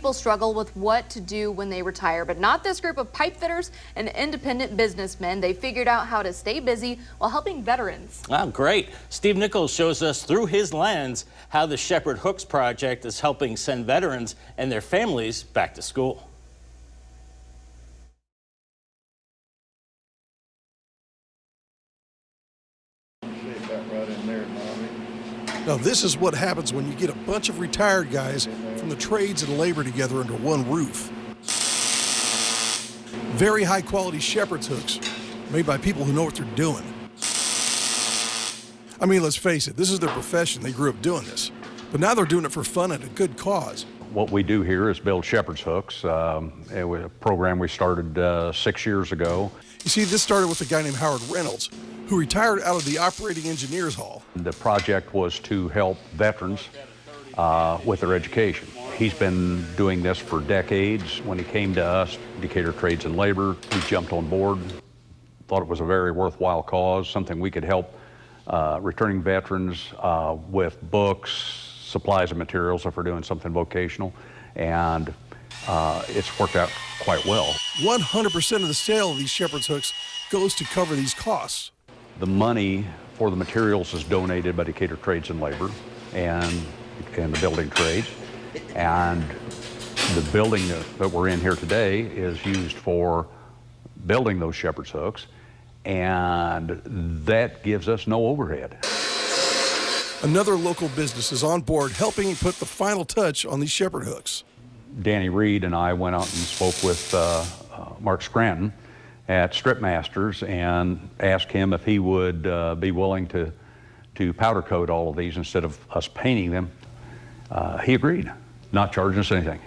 people struggle with what to do when they retire, but not this group of pipe fitters and independent businessmen. They figured out how to stay busy while helping veterans. Wow, great. Steve Nichols shows us through his lens how the Shepherd Hooks Project is helping send veterans and their families back to school. Now, this is what happens when you get a bunch of retired guys from the trades and labor together under one roof. Very high quality shepherd's hooks made by people who know what they're doing. I mean, let's face it, this is their profession. They grew up doing this, but now they're doing it for fun at a good cause. What we do here is build shepherd's hooks. It was a program we started 6 years ago. You see, this started with a guy named Howard Reynolds, who retired out of the Operating Engineers Hall. The project was to help veterans with their education. He's been doing this for decades. When he came to us, Decatur Trades and Labor, we jumped on board, thought it was a very worthwhile cause, something we could help returning veterans with books, supplies and materials if we're doing something vocational, and it's worked out quite well. 100% of the sale of these shepherd's hooks goes to cover these costs. The money for the materials is donated by Decatur Trades and Labor and the building trades, and the building that we're in here today is used for building those shepherd's hooks, and that gives us no overhead. Another local business is on board helping put the final touch on these shepherd hooks. Danny Reed and I went out and spoke with Mark Scranton at Strip Masters and asked him if he would be willing to powder coat all of these instead of us painting them. He agreed, not charging us anything.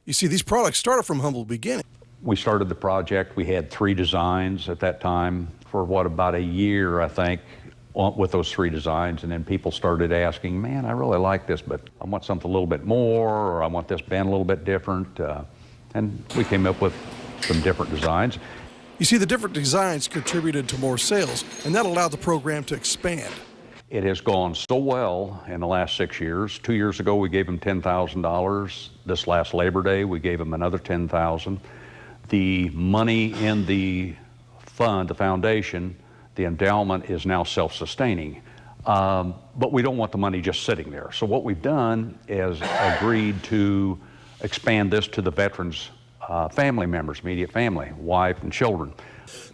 You see, these products started from humble beginning. We started the project, we had 3 designs at that time for about a year, I think, with those 3 designs, and then people started asking, man, I really like this, but I want something a little bit more, or I want this band a little bit different, and we came up with some different designs. You see, the different designs contributed to more sales, and that allowed the program to expand. It has gone so well in the last 6 years. 2 years ago, we gave them $10,000. This last Labor Day, we gave them another $10,000. The money in the fund, the foundation, the endowment is now self-sustaining, but we don't want the money just sitting there. So what we've done is agreed to expand this to the veterans' family members, immediate family, wife and children.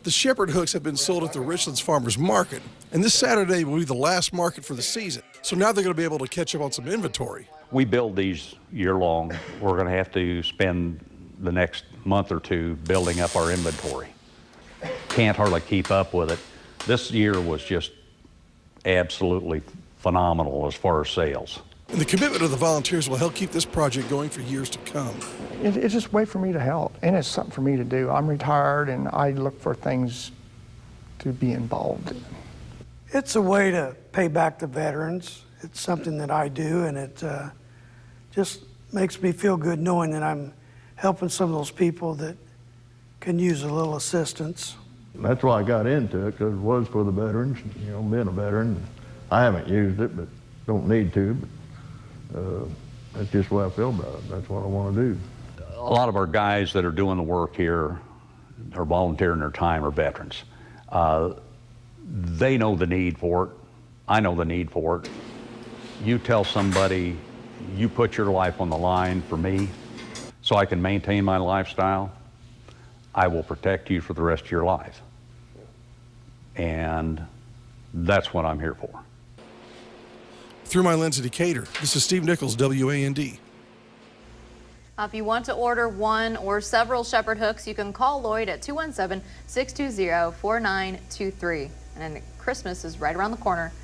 The shepherd hooks have been sold at the Richlands Farmers Market, and this Saturday will be the last market for the season. So now they're going to be able to catch up on some inventory. We build these year-long. We're going to have to spend the next month or 2 building up our inventory. Can't hardly keep up with it. This year was just absolutely phenomenal as far as sales. And the commitment of the volunteers will help keep this project going for years to come. It's just a way for me to help, and it's something for me to do. I'm retired, and I look for things to be involved in. It's a way to pay back the veterans. It's something that I do, and it just makes me feel good knowing that I'm helping some of those people that can use a little assistance. That's why I got into it, because it was for the veterans, you know, being a veteran. I haven't used it, but don't need to. But that's just what I feel about it. That's what I want to do. A lot of our guys that are doing the work here are volunteering their time are veterans. They know the need for it. I know the need for it. You tell somebody you put your life on the line for me so I can maintain my lifestyle, I will protect you for the rest of your life. And that's what I'm here for. Through my lens of Decatur, this is Steve Nichols, WAND. If you want to order one or several shepherd hooks, you can call Lloyd at 217-620-4923. And Christmas is right around the corner.